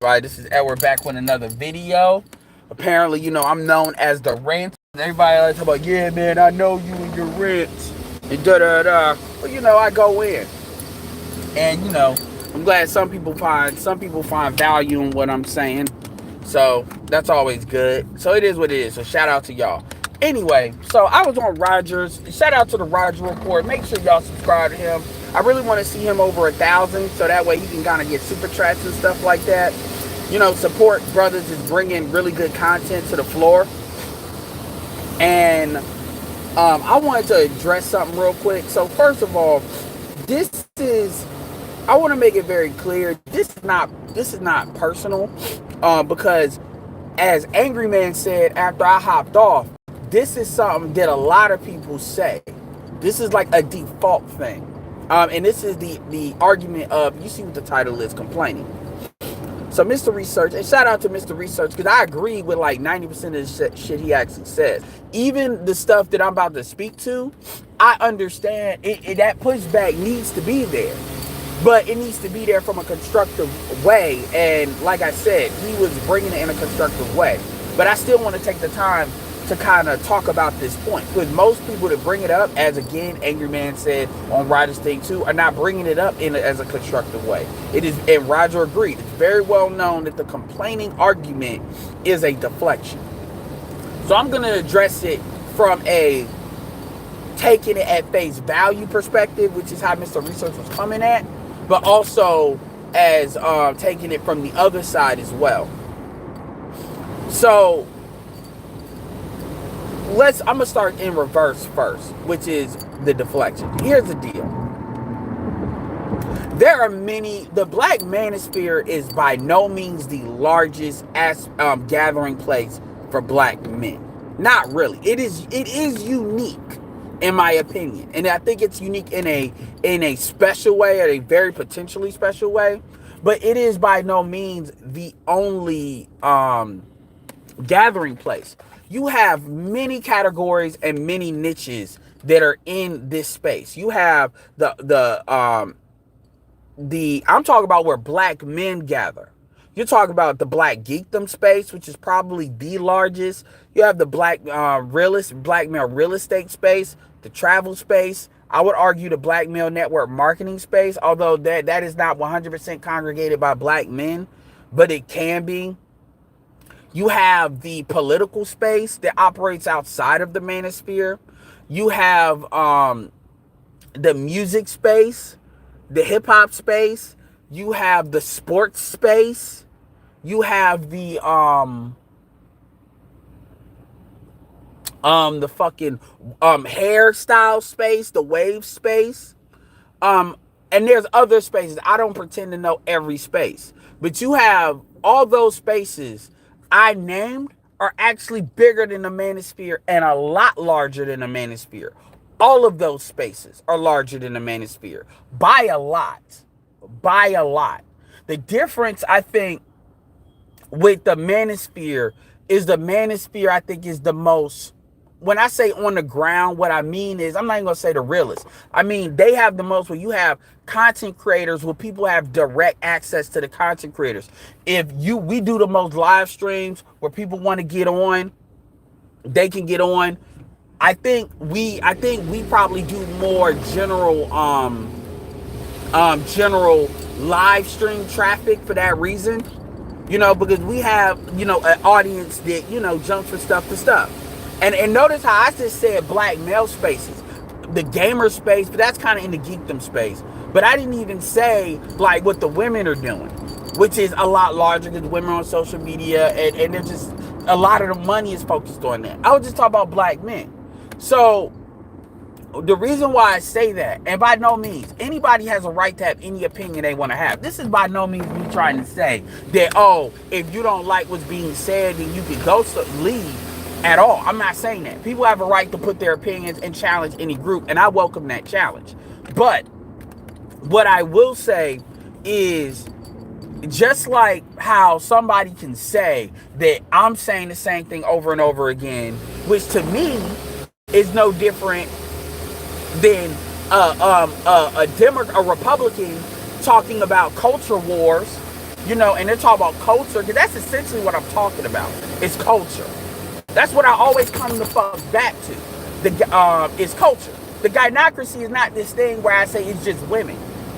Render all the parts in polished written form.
Right, this is Edward back with another video. Apparently, I'm known as the rant. Everybody like talk about, yeah, man, I know you and your rants and da da da. Well, I go in, and I'm glad some people find value in what I'm saying. So that's always good. So it is what it is. So shout out to y'all. Anyway, so I was on Rogers. Shout out to the Roger Report. Make sure y'all subscribe to him. I really want to see him over 1,000, so that way he can kind of get super chats and stuff like that. Support brothers is bringing really good content to the floor. And I wanted to address something real quick. So first of all, I want to make it very clear. This is not personal, because as Angry Man said after I hopped off, this is something that a lot of people say. This is like a default thing. And this is the argument of, you see what the title is, complaining. So Mr. Research, and shout out to Mr. Research, because I agree with like 90% of the shit he actually says. Even the stuff that I'm about to speak to, I understand that pushback needs to be there. But it needs to be there from a constructive way. And like I said, he was bringing it in a constructive way. But I still want to take the time to kind of talk about this point, because most people that bring it up, as again Angry Man said on Ryder's thing too, are not bringing it up as a constructive way. It is, and Roger agreed, it's very well known that the complaining argument is a deflection. So I'm going to address it from a taking it at face value perspective, which is how Mr. Research was coming at, but also as taking it from the other side as well. So I'm gonna start in reverse first, which is the deflection. Here's the deal. There are the Black Manosphere is by no means the largest gathering place for black men. Not really. It is unique, in my opinion. And I think it's unique in a special way, or a very potentially special way. But it is by no means the only gathering place. You have many categories and many niches that are in this space. You have I'm talking about where black men gather. You're talking about the black geekdom space, which is probably the largest. You have the black male real estate space, the travel space. I would argue the black male network marketing space, although that is not 100% congregated by black men, but it can be. You have the political space that operates outside of the manosphere. You have the music space, the hip hop space. You have the sports space. You have the fucking hairstyle space, the wave space. And there's other spaces. I don't pretend to know every space, but you have all those spaces I named are actually bigger than the manosphere and a lot larger than the manosphere. All of those spaces are larger than the manosphere by a lot. By a lot. The difference, I think, with the manosphere is I think is the most, when I say on the ground, what I mean is, I'm not even going to say the realest. I mean, they have the most, where you have content creators, where people have direct access to the content creators. We do the most live streams where people want to get on, they can get on. I think we probably do more general live stream traffic for that reason, because we have, an audience that, jumps from stuff to stuff. And notice how I just said black male spaces, the gamer space, but that's kind of in the geekdom space. But I didn't even say like what the women are doing, which is a lot larger, because women on social media, and they're just, a lot of the money is focused on that. I was just talking about black men. So the reason why I say that, and by no means, anybody has a right to have any opinion they want to have. This is by no means me trying to say that, if you don't like what's being said, then you can go leave. At all. I'm not saying that. People have a right to put their opinions and challenge any group, and I welcome that challenge. But what I will say is, just like how somebody can say that I'm saying the same thing over and over again, which to me is no different than a Republican talking about culture wars And they're talking about culture, because that's essentially what I'm talking about. It's culture. That's what I always come the fuck back to. It's culture. The gynocracy is not this thing where I say it's just women.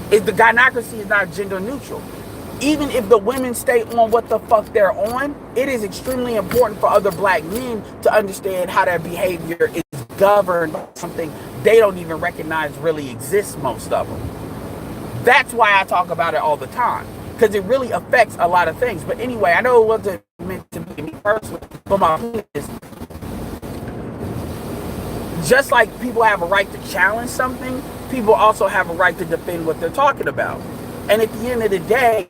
The gynocracy is not gender neutral. Even if the women stay on what the fuck they're on, it is extremely important for other black men to understand how their behavior is governed by something they don't even recognize really exists, most of them. That's why I talk about it all the time, because it really affects a lot of things. But anyway, I know it wasn't meant to be me personally, but my point is, just like people have a right to challenge something, people also have a right to defend what they're talking about. And at the end of the day,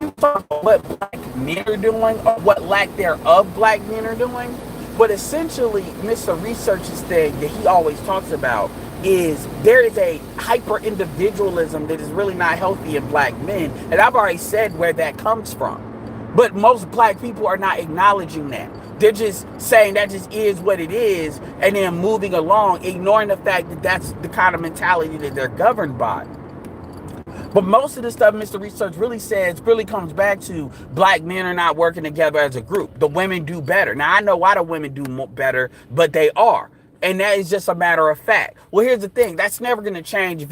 you talk about what black men are doing or what lack thereof black men are doing, but essentially Mr. Research's thing that he always talks about is there is a hyper individualism that is really not healthy in black men, and I've already said where that comes from. But most black people are not acknowledging that. They're just saying that just is what it is, and then moving along, ignoring the fact that that's the kind of mentality that they're governed by. But most of the stuff Mr. Research really says really comes back to black men are not working together as a group. The women do better. Now, I know why the women do better, but they are. And that is just a matter of fact. Well, here's the thing. That's never going to change if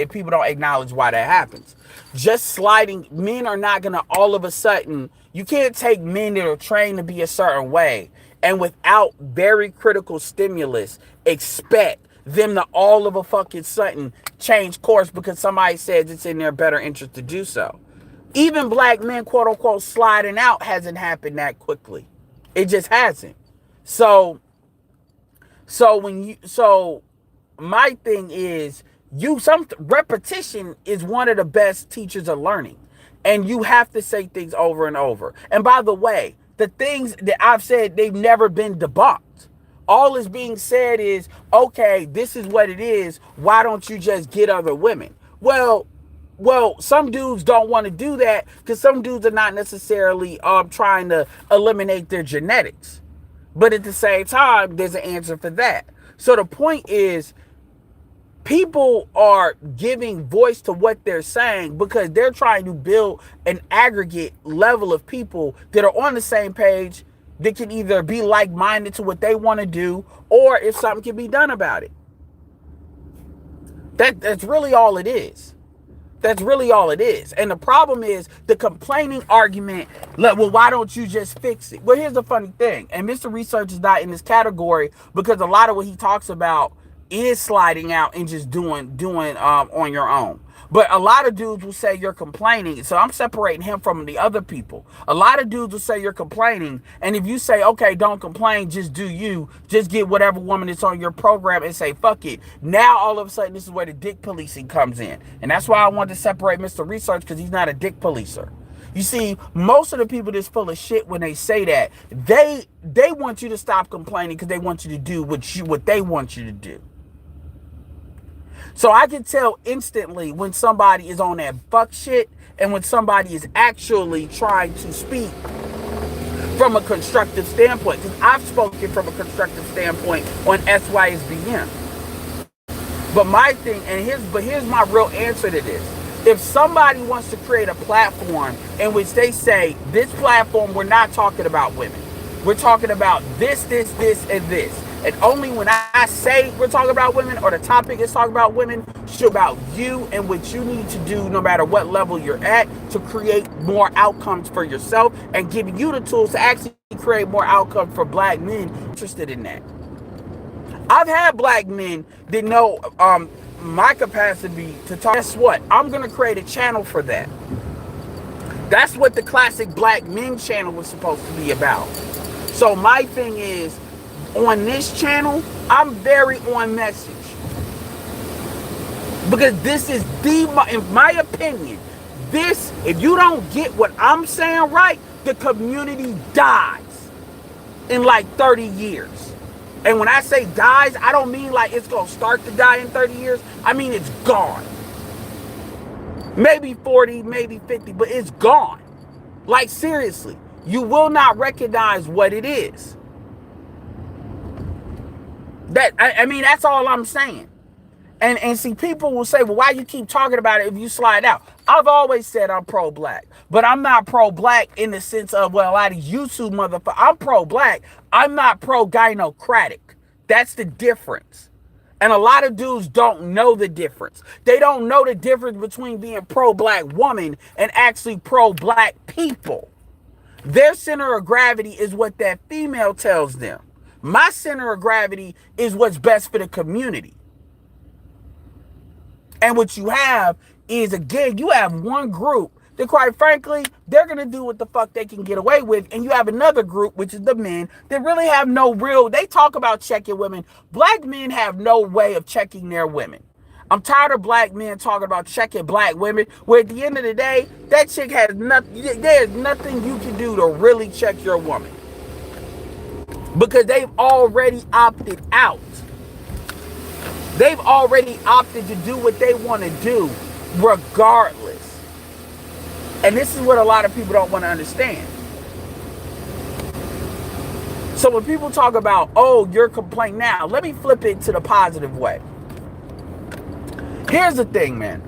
people don't acknowledge why that happens. Just sliding, men are not going to all of a sudden, you can't take men that are trained to be a certain way and without very critical stimulus expect them to all of a fucking sudden change course because somebody says it's in their better interest to do so. Even black men, quote unquote, sliding out hasn't happened that quickly. It just hasn't. So my thing is, some repetition is one of the best teachers of learning, and you have to say things over and over. And by the way, the things that I've said, they've never been debunked. All is being said is, okay, this is what it is. Why don't you just get other women? Well, some dudes don't want to do that because some dudes are not necessarily trying to eliminate their genetics. But at the same time, there's an answer for that. So the point is, people are giving voice to what they're saying because they're trying to build an aggregate level of people that are on the same page that can either be like-minded to what they want to do or if something can be done about it. That's really all it is. That's really all it is. And the problem is the complaining argument, like, well, why don't you just fix it? Well, here's the funny thing. And Mr. Research is not in this category because a lot of what he talks about is sliding out and just doing on your own. But a lot of dudes will say you're complaining. So I'm separating him from the other people. A lot of dudes will say you're complaining. And if you say, okay, don't complain, just do you. Just get whatever woman that's on your program and say, fuck it. Now, all of a sudden, this is where the dick policing comes in. And that's why I wanted to separate Mr. Research, because he's not a dick policer. You see, most of the people that's full of shit when they say that, they want you to stop complaining because they want you to do what they want you to do. So I can tell instantly when somebody is on that fuck shit and when somebody is actually trying to speak from a constructive standpoint. Because I've spoken from a constructive standpoint on SYSBM. But my thing, here's my real answer to this. If somebody wants to create a platform in which they say, this platform, we're not talking about women. We're talking about this, and this. And only when I say we're talking about women or the topic is talking about women, it's about you and what you need to do no matter what level you're at to create more outcomes for yourself and giving you the tools to actually create more outcomes for black men interested in that. I've had black men that know my capacity to talk. Guess what? I'm going to create a channel for that. That's what the classic Black Men channel was supposed to be about. So my thing is, on this channel, I'm very on message. Because this is in my opinion, if you don't get what I'm saying right, the community dies in like 30 years. And when I say dies, I don't mean like it's going to start to die in 30 years. I mean it's gone. Maybe 40, maybe 50, but it's gone. Like seriously, you will not recognize what it is. I mean, that's all I'm saying. And see, people will say, well, why you keep talking about it if you slide out? I've always said I'm pro-black, but I'm not pro-black in the sense of, well, a lot of YouTube motherfuckers. I'm pro-black. I'm not pro-gynocratic. That's the difference. And a lot of dudes don't know the difference. They don't know the difference between being pro-black woman and actually pro-black people. Their center of gravity is what that female tells them. My center of gravity is what's best for the community. And what you have is, again, you have one group that, quite frankly, they're going to do what the fuck they can get away with. And you have another group, which is the men, that really have no real, they talk about checking women. Black men have no way of checking their women. I'm tired of black men talking about checking black women, where at the end of the day, that chick has nothing, there's nothing you can do to really check your woman. Because they've already opted out. They've already opted to do what they want to do regardless. And this is what a lot of people don't want to understand. So when people talk about, oh, you're complaining now, let me flip it to the positive way. Here's the thing, man.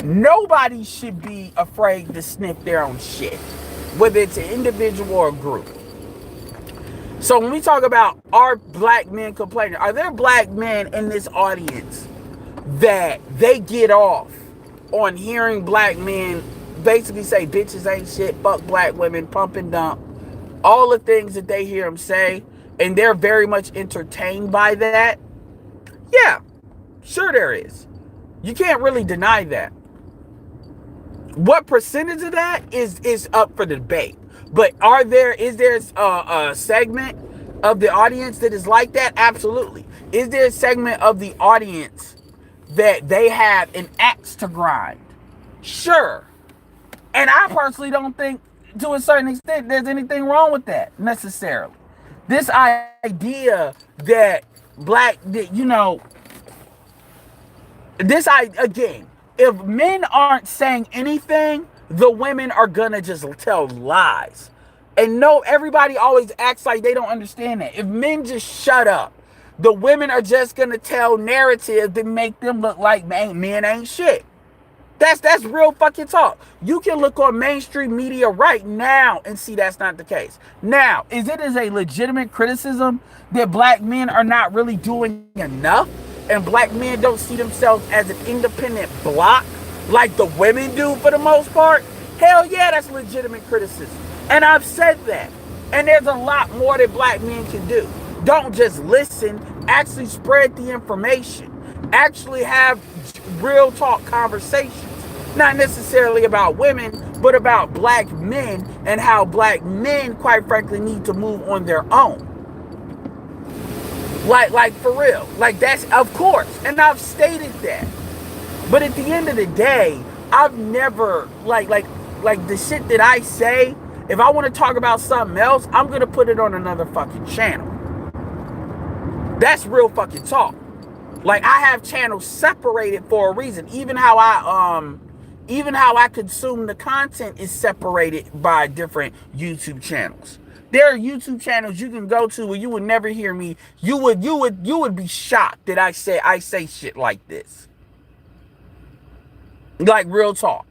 Nobody should be afraid to sniff their own shit, whether it's an individual or a group. So when we talk about are black men complaining, are there black men in this audience that they get off on hearing black men basically say bitches ain't shit, fuck black women, pump and dump, all the things that they hear them say, and they're very much entertained by that? Yeah, sure there is. You can't really deny that. What percentage of that is up for debate. But is there a segment of the audience that is like that? Absolutely. Is there a segment of the audience that they have an axe to grind? Sure. And I personally don't think, to a certain extent, there's anything wrong with that necessarily. This idea that again, if men aren't saying anything, the women are gonna just tell lies. And no, everybody always acts like they don't understand that. If men just shut up, the women are just gonna tell narratives that make them look like men ain't shit. That's real fucking talk. You can look on mainstream media right now and see that's not the case. Now, is it a legitimate criticism that black men are not really doing enough and black men don't see themselves as an independent block like the women do for the most part? Hell yeah, that's legitimate criticism. And I've said that. And there's a lot more that black men can do. Don't just listen, actually spread the information. Actually have real talk conversations. Not necessarily about women, but about black men and how black men, quite frankly, need to move on their own. Like for real. Like that's, of course. And I've stated that. But at the end of the day, I've never, like the shit that I say, if I want to talk about something else, I'm going to put it on another fucking channel. That's real fucking talk. Like, I have channels separated for a reason. Even how I consume the content is separated by different YouTube channels. There are YouTube channels you can go to where you would never hear me. You would be shocked that I say shit like this. Like real talk.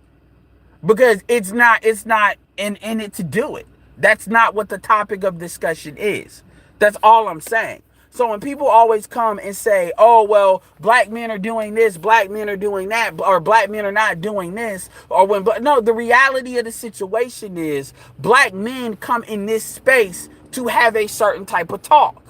Because it's not in it to do it. That's not what the topic of discussion is. That's all I'm saying. So when people always come and say, oh, well, black men are doing this, black men are doing that, or black men are not doing this, no, the reality of the situation is black men come in this space to have a certain type of talk.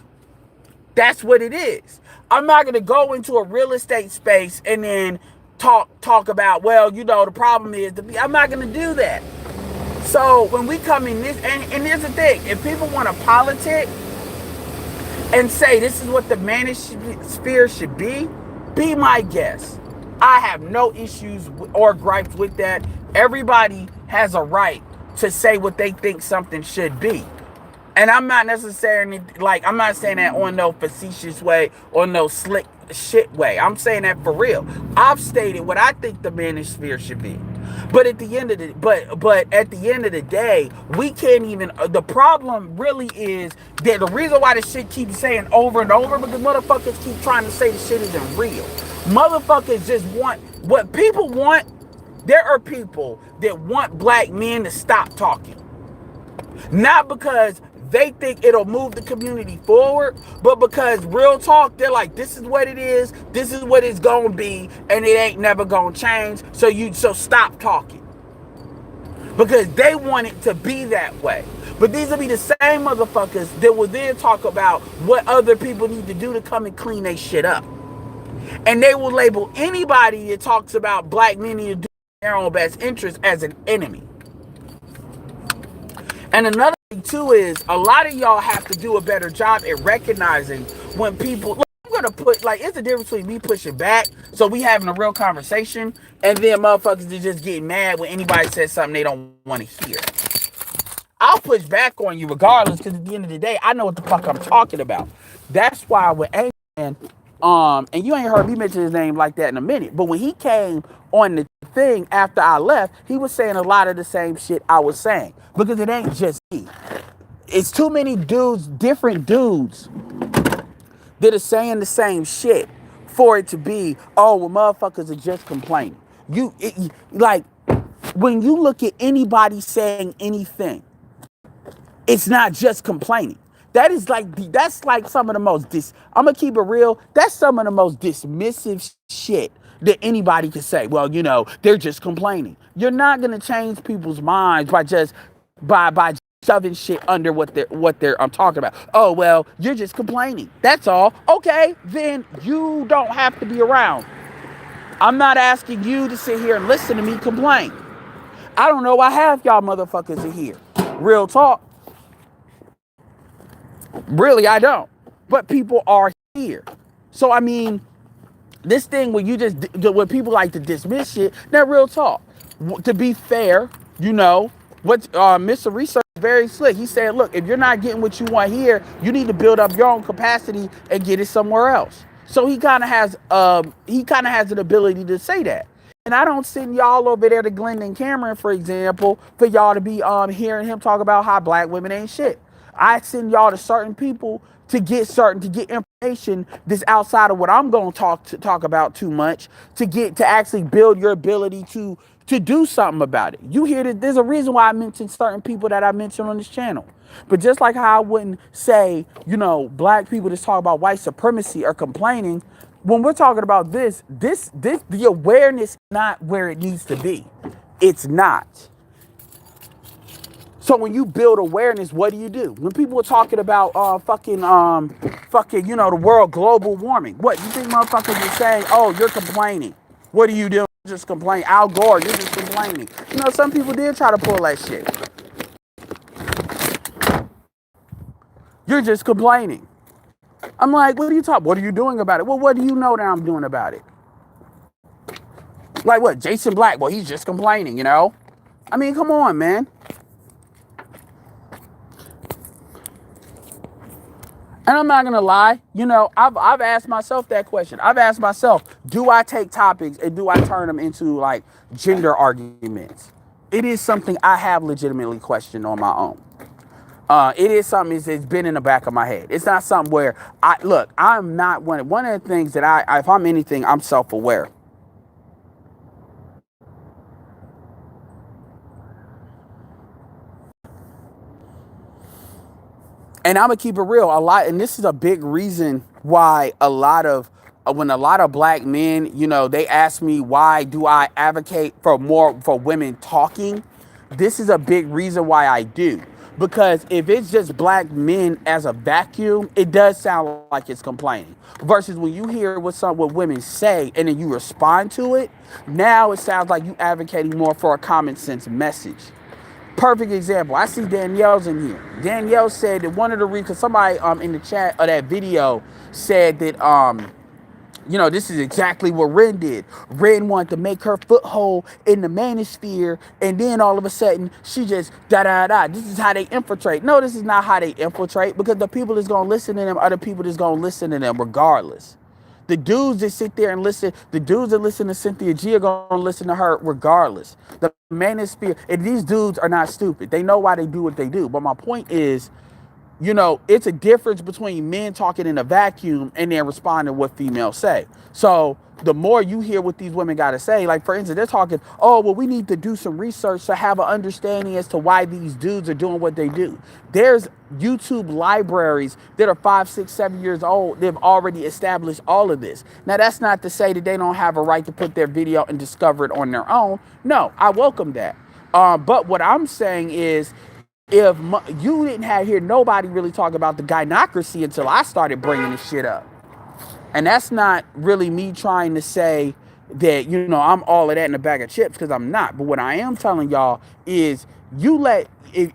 That's what it is. I'm not going to go into a real estate space and then talk about, well, the problem is, I'm not going to do that. So when we come in this, and here's the thing, if people want to politic and say this is what the manosphere should be my guest. I have no issues or gripes with that. Everybody has a right to say what they think something should be. And I'm not necessarily, I'm not saying that on no facetious way or no slick shit way. I'm saying that for real. I've stated what I think the manosphere should be. But at the end of the day, we can't even. The problem really is that the reason why this shit keeps saying over and over, because motherfuckers keep trying to say the shit isn't real. Motherfuckers just want what people want. There are people that want black men to stop talking. Not because they think it'll move the community forward, but because real talk, they're like, this is what it is, this is what it's gonna be, and it ain't never gonna change, so stop talking. Because they want it to be that way. But these will be the same motherfuckers that will then talk about what other people need to do to come and clean their shit up. And they will label anybody that talks about black men need to do their own best interest as an enemy. And another thing too is a lot of y'all have to do a better job at recognizing when people. Look, I'm gonna put like it's the difference between me pushing back, so we having a real conversation, and then motherfuckers that just get mad when anybody says something they don't want to hear. I'll push back on you regardless, because at the end of the day, I know what the fuck I'm talking about. That's why with Angry, and you ain't heard me mention his name like that in a minute, but when he came on the thing after I left, he was saying a lot of the same shit I was saying, because it ain't just me. It's too many dudes, different dudes, that are saying the same shit for it to be, oh, well, motherfuckers are just complaining. Like, when you look at anybody saying anything, it's not just complaining. That's like some of the most, I'm going to keep it real, that's some of the most dismissive shit that anybody can say. Well, they're just complaining. You're not going to change people's minds by shoving shit under what they're I'm talking about. Oh, well, you're just complaining. That's all. Okay, then you don't have to be around. I'm not asking you to sit here and listen to me complain. I don't know why half y'all motherfuckers are here. Real talk. Really, I don't. But people are here. So, I mean, this thing when when people like to dismiss shit, that real talk. To be fair, what Mr. Research is very slick. He said, look, if you're not getting what you want here, you need to build up your own capacity and get it somewhere else. So he kind of has an ability to say that. And I don't send y'all over there to Glendon Cameron, for example, for y'all to be hearing him talk about how black women ain't shit. I send y'all to certain people to get information that's outside of what I'm going to talk about too much, to actually build your ability to do something about it. You hear that there's a reason why I mentioned certain people that I mentioned on this channel. But just like how I wouldn't say, black people just talk about white supremacy or complaining, when we're talking about this, the awareness is not where it needs to be. It's not. So when you build awareness, what do? When people are talking about the world global warming, what you think motherfuckers are saying? Oh, you're complaining. What are you doing? Just complain. Al Gore, you're just complaining. Some people did try to pull that shit. You're just complaining. I'm like, what are you talking? What are you doing about it? Well, what do you know that I'm doing about it? Like what? Jason Black? Well, he's just complaining. I mean, come on, man. And I'm not gonna lie, I've asked myself that question. I've asked myself, do I take topics and do I turn them into like gender arguments? It is something I have legitimately questioned on my own. It is something that's been in the back of my head. It's not something where I'm not one of the things that if I'm anything, I'm self-aware. And I'm gonna keep it real and this is a big reason why when a lot of black men, they ask me why do I advocate for women talking. This is a big reason why I do, because if it's just black men as a vacuum, it does sound like it's complaining. Versus when you hear what women say and then you respond to it, now it sounds like you advocating more for a common sense message. Perfect example. I see Danielle's in here. Danielle said that one of the reasons, somebody in the chat of that video said that this is exactly what Ren did. Ren wanted to make her foothold in the manosphere, and then all of a sudden she just This is how they infiltrate. No, this is not how they infiltrate, because the people that's gonna listen to them are the people that's gonna listen to them regardless. The dudes that sit there and listen, the dudes that listen to Cynthia G are gonna listen to her regardless. The manosphere, and these dudes are not stupid. They know why they do what they do. But my point is, it's a difference between men talking in a vacuum and then responding to what females say. So the more you hear what these women got to say, like for instance, they're talking, oh, well, we need to do some research to have an understanding as to why these dudes are doing what they do. There's YouTube libraries that are 5, 6, 7 years old. They've already established all of this. Now, that's not to say that they don't have a right to put their video and discover it on their own. No, I welcome that. But what I'm saying is, if you didn't hear nobody really talk about the gynocracy until I started bringing this shit up. And that's not really me trying to say that, I'm all of that in a bag of chips, because I'm not. But what I am telling y'all is, if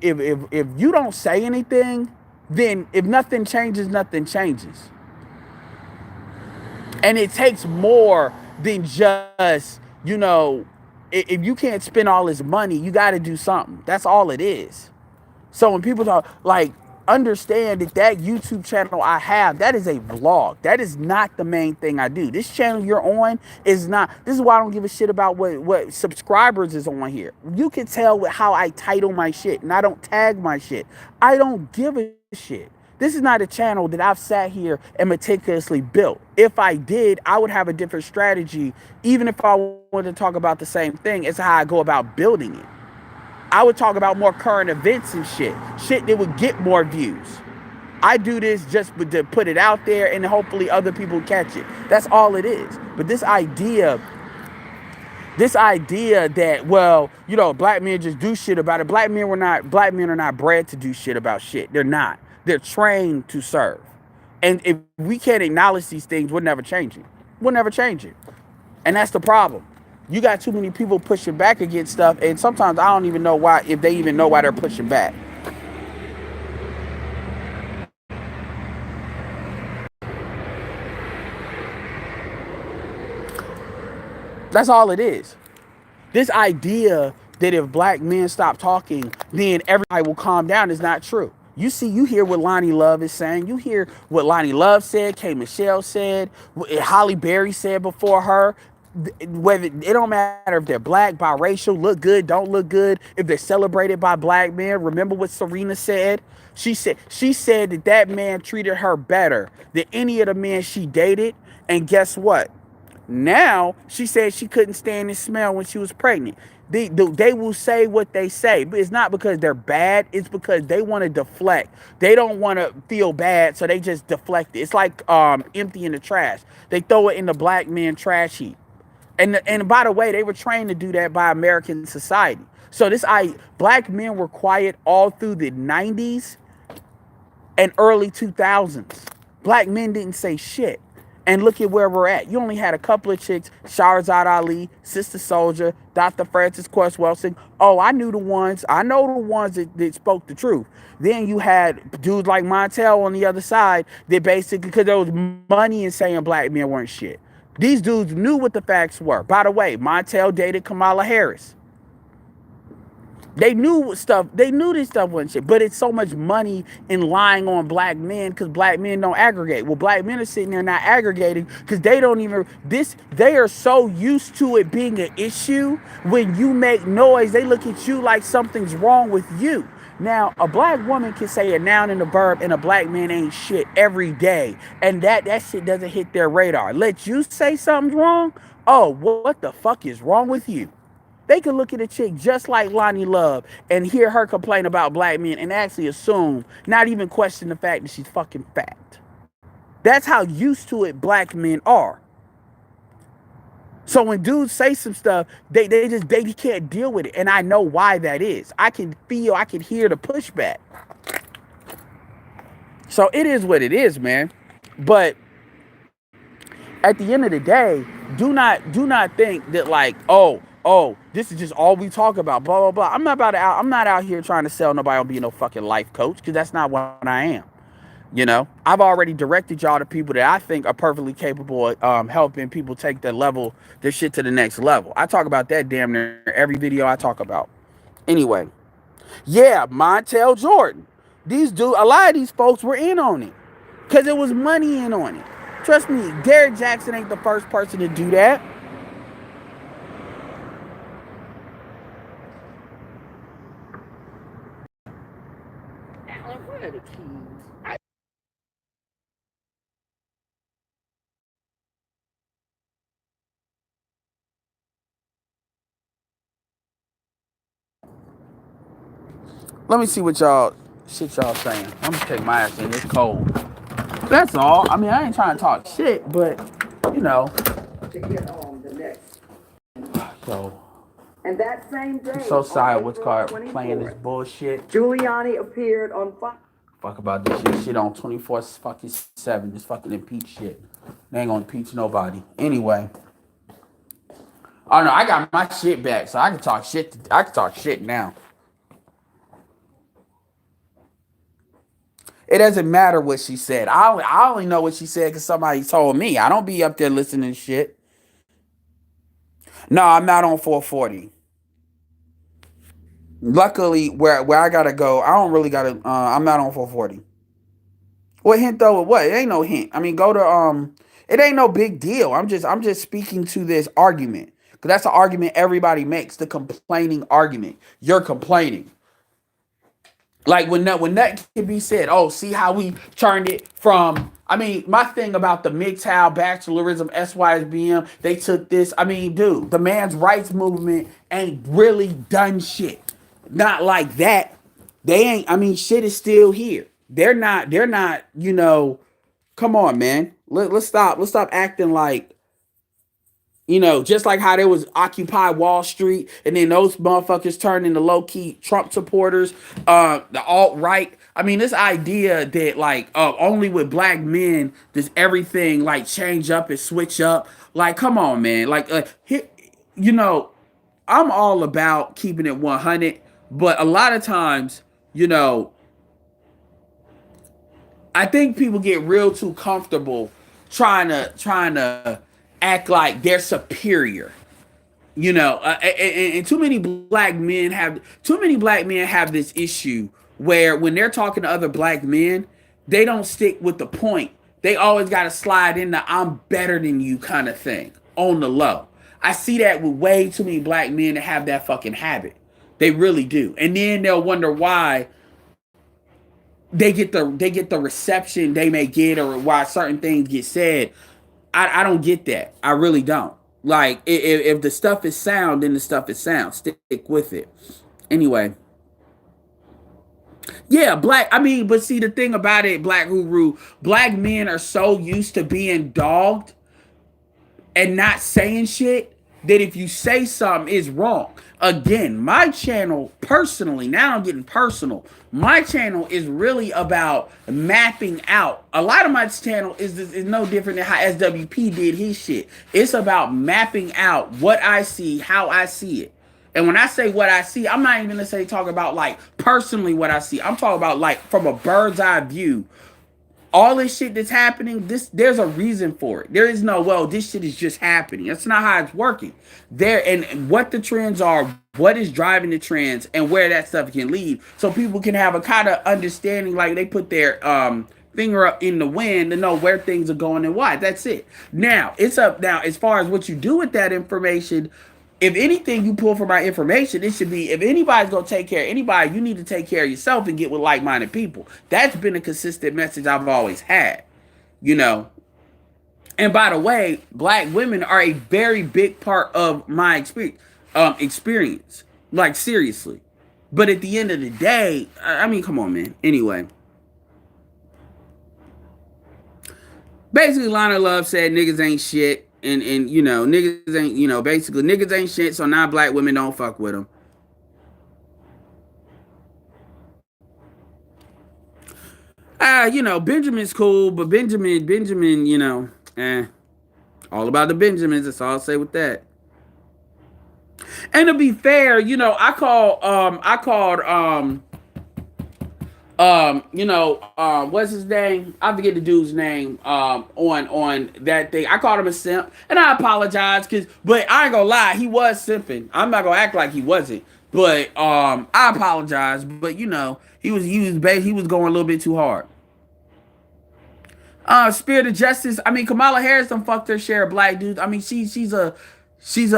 you don't say anything, then if nothing changes, nothing changes. And it takes more than just, if you can't spend all this money, you got to do something. That's all it is. So when people talk, understand that YouTube channel I have, that is a vlog. That is not the main thing I do. This channel you're on is not. This is why I don't give a shit about what subscribers is on here. You can tell with how I title my shit, and I don't tag my shit. I don't give a shit. This is not a channel that I've sat here and meticulously built. If I did, I would have a different strategy, even if I wanted to talk about the same thing as how I go about building it. I would talk about more current events and shit that would get more views. I do this just to put it out there and hopefully other people catch it. That's all it is. But this idea that, well, black men just do shit about it. Black men are not bred to do shit about shit. They're not. They're trained to serve. And if we can't acknowledge these things, we'll never change it. We'll never change it. And that's the problem. You got too many people pushing back against stuff, and sometimes I don't even know why, if they even know why they're pushing back. That's all it is. This idea that if black men stop talking, then everybody will calm down is not true. You hear what Lonnie Love is saying. You hear what Lonnie Love said, K. Michelle said, what Holly Berry said before her. Whether it don't matter if they're black, biracial, look good, don't look good, if they're celebrated by black men. Remember what Serena said? She said that man treated her better than any of the men she dated. And guess what? Now she said she couldn't stand the smell when she was pregnant. They will say what they say, but it's not because they're bad. It's because they want to deflect. They don't want to feel bad, so they just deflect it. It's like emptying the trash. They throw it in the black man trash heap. And by the way, they were trained to do that by American society. So black men were quiet all through the 90s and early 2000s. Black men didn't say shit. And look at where we're at. You only had a couple of chicks, Shahrazad Ali, Sister Soldier, Dr. Francis Quest Wilson. Oh, I know the ones that spoke the truth. Then you had dudes like Montel on the other side that basically, because there was money in saying black men weren't shit. These dudes knew what the facts were. By the way, Montel dated Kamala Harris. They knew this stuff wasn't shit, but it's so much money in lying on black men because black men don't aggregate. Well, black men are sitting there not aggregating because they are so used to it being an issue. When you make noise, they look at you like something's wrong with you. Now, a black woman can say a noun and a verb, and a black man ain't shit every day. And that shit doesn't hit their radar. Let you say something's wrong? Oh, what the fuck is wrong with you? They can look at a chick just like Lonnie Love and hear her complain about black men and actually assume, not even question the fact that she's fucking fat. That's how used to it black men are. So when dudes say some stuff, they can't deal with it. And I know why that is. I can hear the pushback. So it is what it is, man. But at the end of the day, do not think that like, oh, this is just all we talk about, blah, blah, blah. I'm not out here trying to sell nobody on being no fucking life coach, because that's not what I am. I've already directed y'all to people that I think are perfectly capable of helping people take their shit to the next level. I talk about that damn near every video I talk about. Anyway, yeah, Montel Jordan. A lot of these folks were in on it because there was money in on it. Trust me, Derrick Jackson ain't the first person to do that. Alan, where are the keys? Let me see what y'all shit y'all saying. I'm gonna take my ass in. It's cold. That's all. I mean, I ain't trying to talk shit, but you know. To get on the next. So. And that same day, I'm so sorry. What's called playing this bullshit. Giuliani appeared on Fox. Fuck about this shit on 24/7. This fucking impeach shit. They ain't gonna impeach nobody. Anyway. Oh no, I got my shit back, so I can talk shit. I can talk shit now. It doesn't matter what she said. I only know what she said because somebody told me. I don't be up there listening to shit. No, I'm not on 440. Luckily, where I gotta go, I don't really gotta. I'm not on 440. What hint though? What? It ain't no hint. I mean, go to It ain't no big deal. I'm just speaking to this argument because that's the argument everybody makes. The complaining argument. You're complaining. Like when that can be said, oh, see how we turned it from. I mean, my thing about the MGTOW, bachelorism, SYSBM, they took this. I mean, dude, the man's rights movement ain't really done shit. Not like that. They ain't. I mean, shit is still here. They're not. They're not. Come on, man. Let's stop. Let's stop acting like just like how there was Occupy Wall Street, and then those motherfuckers turned into low key Trump supporters, the alt right. I mean, this idea that like only with black men does everything like change up and switch up. Like, come on, man. Like, you know, I'm all about keeping it 100, but a lot of times, you know, I think people get real too comfortable trying to act like they're superior. And too many black men have this issue where when they're talking to other black men, they don't stick with the point. They always got to slide in the "I'm better than you" kind of thing on the low. I see that with way too many black men that have that fucking habit. They really do, and then they'll wonder why they get the reception they may get, or why certain things get said. I don't get that. I really don't. Like, if the stuff is sound, then the stuff is sound. Stick with it. Anyway, yeah, black. I mean, but see, the thing about it, Black Guru, black men are so used to being dogged and not saying shit that if you say something, it's wrong. Again, my channel personally, now I'm getting personal. My channel is really about mapping out. A lot of my channel is no different than how SWP did his shit. It's about mapping out what I see, how I see it. And when I say what I see, I'm not even gonna talk about like personally what I see. I'm talking about like from a bird's eye view. All this shit that's happening, there's a reason for it. There is no, well, this shit is just happening. That's not how it's working. There, and what the trends are, what is driving the trends, and where that stuff can lead, so people can have a kind of understanding, like they put their finger up in the wind to know where things are going and why. That's it. Now it's up. Now, as far as what you do with that information, if anything you pull from my information, it should be, if anybody's gonna take care of anybody, you need to take care of yourself and get with like-minded people. That's been a consistent message I've always had, you know. And by the way, black women are a very big part of my experience. Like, seriously. But at the end of the day, I mean, come on, man. Anyway. Basically, Lana Love said niggas ain't shit. And niggas ain't, basically niggas ain't shit, so now black women don't fuck with them. Benjamin's cool, but Benjamin, all about the Benjamins. That's all I'll say with that. And to be fair, I called what's his name? I forget the dude's name. On that thing, I called him a simp, and I apologize, but I ain't gonna lie, he was simping. I'm not gonna act like he wasn't, but I apologize. But he was going a little bit too hard. Spirit of Justice. I mean, Kamala Harris done fucked her share of black dudes. I mean, she's a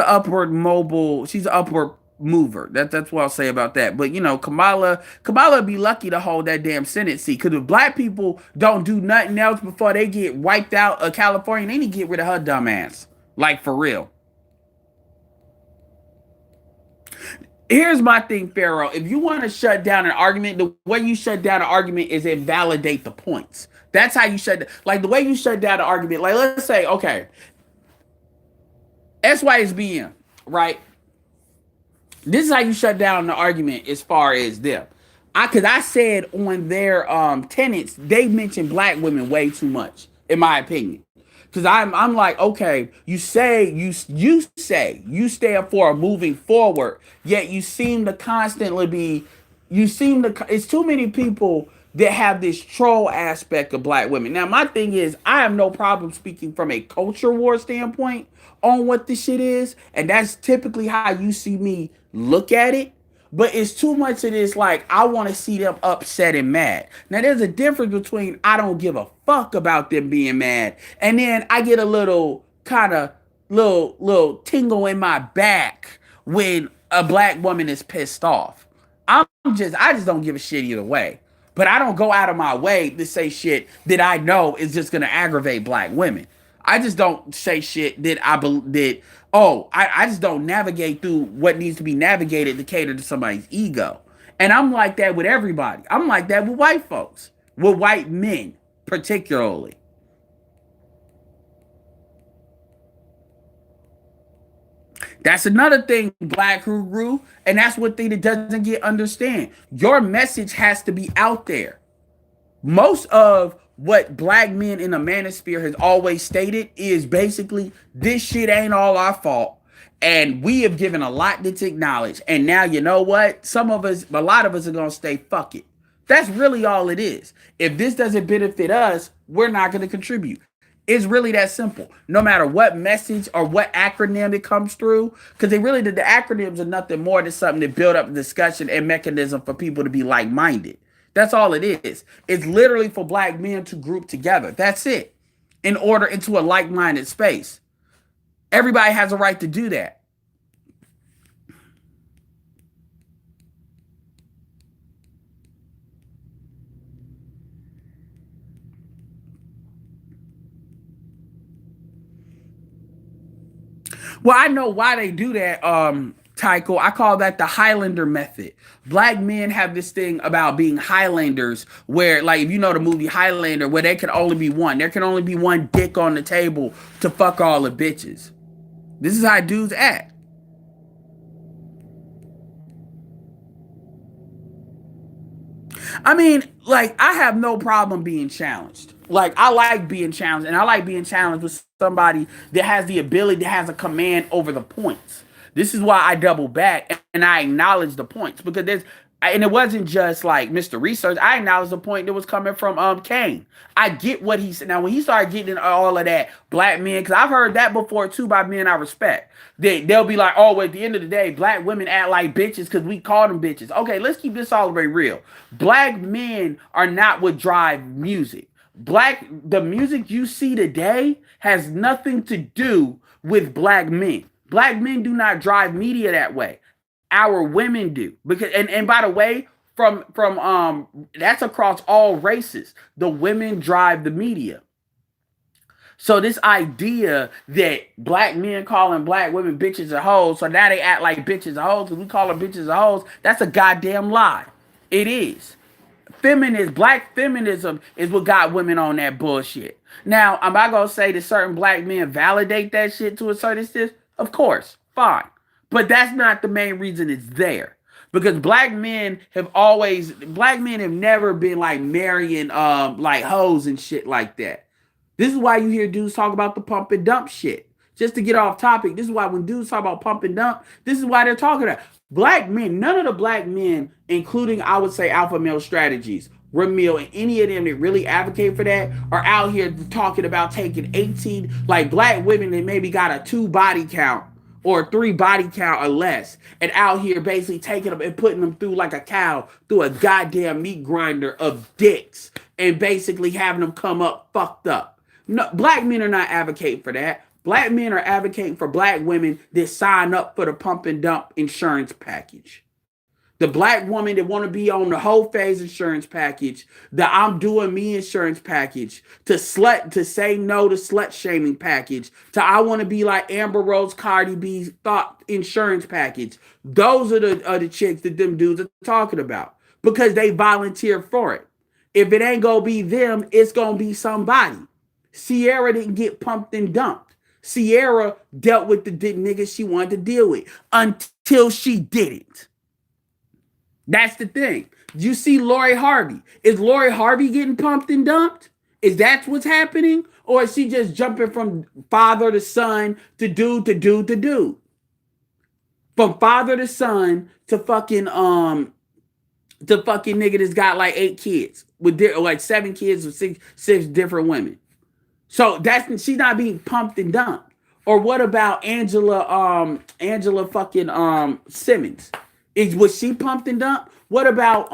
upward mobile. She's an upward mover. That's what I'll say about that. But you know, Kamala be lucky to hold that damn Senate seat. Because if black people don't do nothing else before they get wiped out of California, they need to get rid of her dumb ass. Like for real. Here's my thing, Pharaoh. If you want to shut down an argument, the way you shut down an argument is invalidate the points. That's how you like the way you shut down an argument. Like let's say, okay, SYSBM, right? This is how you shut down the argument as far as them. I said on their tenants, they mentioned black women way too much, in my opinion. Cause I'm like, okay, you stand for moving forward, yet you seem to constantly be you seem to it's too many people that have this troll aspect of black women. Now my thing is I have no problem speaking from a culture war standpoint on what this shit is, and that's typically how you see me look at it. But it's too much of this, like, I want to see them upset and mad. Now, there's a difference between I don't give a fuck about them being mad, and then I get a little kind of little tingle in my back when a black woman is pissed off. I just don't give a shit either way. But I don't go out of my way to say shit that I know is just gonna aggravate black women. I just don't say shit I just don't navigate through what needs to be navigated to cater to somebody's ego. And I'm like that with everybody. I'm like that with white folks, with white men particularly. That's another thing, Black Guru, and that's one thing that doesn't get understand. Your message has to be out there. Most of what black men in the manosphere has always stated is basically this shit ain't all our fault. And we have given a lot to acknowledge. And now you know what? A lot of us are gonna stay fuck it. That's really all it is. If this doesn't benefit us, we're not gonna contribute. It's really that simple. No matter what message or what acronym it comes through, because they really the acronyms are nothing more than something to build up a discussion and mechanism for people to be like-minded. That's all it is. It's literally for black men to group together. That's it. In order into a like-minded space. Everybody has a right to do that. Well, I know why they do that, Tycho. I call that the Highlander method. Black men have this thing about being Highlanders, where, like, if you know the movie Highlander, where there can only be one. There can only be one dick on the table to fuck all the bitches. This is how dudes act. I mean, like, I have no problem being challenged. Like, I like being challenged, and I like being challenged with somebody that has the ability, that has a command over the points. This is why I double back and I acknowledge the points, because and it wasn't just like Mr. Research. I acknowledged the point that was coming from Kane. I get what he said. Now, when he started getting all of that black men, because I've heard that before too by men I respect. They'll be like, oh, well, at the end of the day, black women act like bitches because we call them bitches. Okay, let's keep this all the way real. Black men are not what drive music. The music you see today has nothing to do with black men. Black men do not drive media that way. Our women do. Because and by the way, from that's across all races. The women drive the media. So this idea that black men calling black women bitches and hoes, so now they act like bitches and hoes because we call them bitches and hoes, that's a goddamn lie. It is. Black feminism is what got women on that bullshit. Now, am I gonna say that certain black men validate that shit to a certain extent? Of course, fine. But that's not the main reason it's there. Because black men have never been like marrying like hoes and shit like that. This is why you hear dudes talk about the pump and dump shit. Just to get off topic, this is why when dudes talk about pump and dump, this is why they're talking about black men. None of the black men, including I would say alpha male strategies, Ramil, and any of them that really advocate for that, are out here talking about taking 18, like black women that maybe got a 2 body count or 3 body count or less, and out here basically taking them and putting them through like a cow through a goddamn meat grinder of dicks and basically having them come up fucked up. No, black men are not advocating for that. Black men are advocating for black women that sign up for the pump and dump insurance package. The black woman that want to be on the whole phase insurance package, the I'm doing me insurance package, to say no to slut shaming package, to I want to be like Amber Rose, Cardi B thought insurance package. Those are the chicks that them dudes are talking about because they volunteer for it. If it ain't gonna be them, it's gonna be somebody. Sierra didn't get pumped and dumped. Sierra dealt with the niggas she wanted to deal with until she didn't. That's the thing. You see Lori Harvey. Is Lori Harvey getting pumped and dumped? Is that what's happening? Or is she just jumping from father to son to dude to dude to dude? From father to son to fucking nigga that's got like 8 kids with like 7 kids with six different women. So she's not being pumped and dumped. Or what about Angela fucking Simmons? Was she pumped and dumped? What about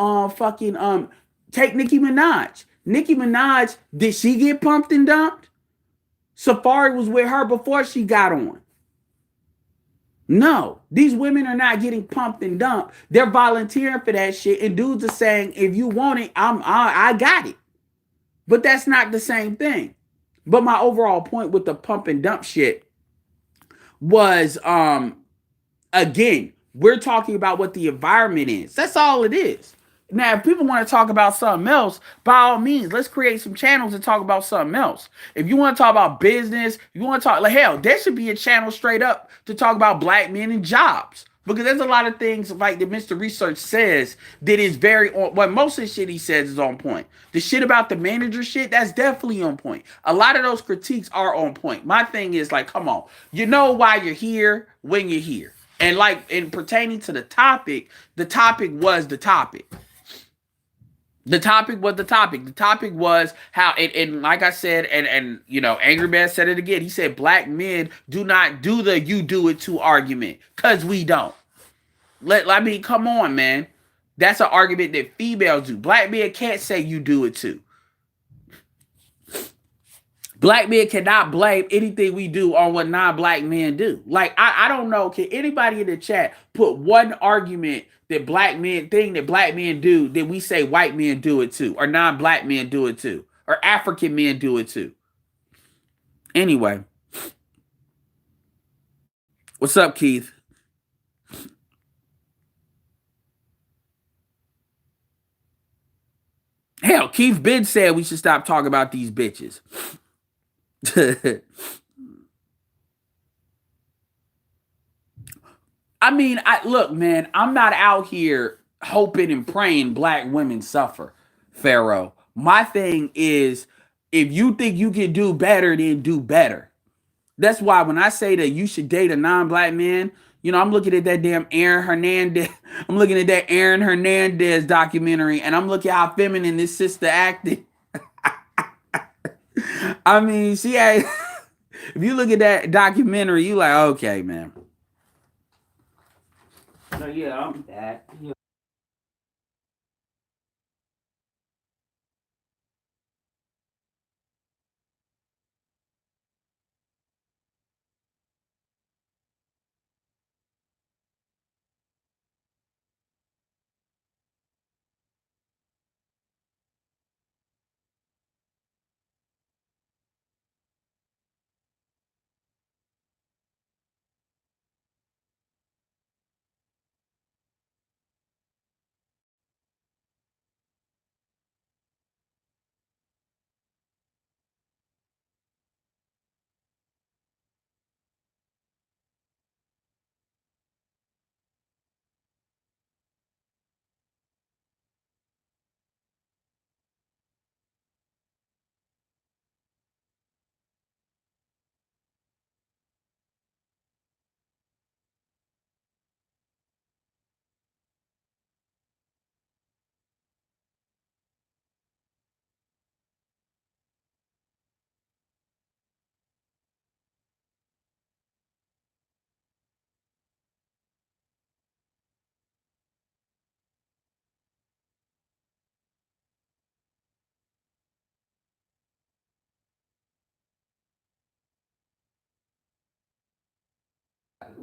take Nicki Minaj? Nicki Minaj, did she get pumped and dumped? Safari was with her before she got on. No, these women are not getting pumped and dumped. They're volunteering for that shit, and dudes are saying, if you want it, I got it. But that's not the same thing. But my overall point with the pump and dump shit was, again, we're talking about what the environment is. That's all it is. Now, if people want to talk about something else, by all means, let's create some channels and talk about something else. If you want to talk about business, if you want to talk, like hell, there should be a channel straight up to talk about black men and jobs. Because there's a lot of things like that Mr. Research says that is very on. Well, most of the shit he says is on point. The shit about the manager shit, that's definitely on point. A lot of those critiques are on point. My thing is like, come on, you know why you're here when you're here. And like in pertaining to the topic was the topic. The topic was the topic. The topic was how, and like I said, and you know, Angry Man said it again. He said black men do not do the you do it too argument, because we don't. I mean, come on, man. That's an argument that females do. Black men can't say you do it too. Black men cannot blame anything we do on what non-black men do. Like, I don't know. Can anybody in the chat put one argument that black men do that we say white men do it too, or non-black men do it too, or African men do it too? Anyway. What's up, Keith? Hell, Keith Ben said we should stop talking about these bitches. I mean, look, man, I'm not out here hoping and praying black women suffer, Pharaoh. My thing is, if you think you can do better, then do better. That's why when I say that you should date a non-black man, you know, I'm looking at that damn Aaron Hernandez. I'm looking at that Aaron Hernandez documentary, and I'm looking at how feminine this sister acted. I mean, she had. If you look at that documentary, you like, okay, man. So yeah, I'm that.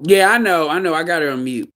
Yeah, I know. I got her on mute.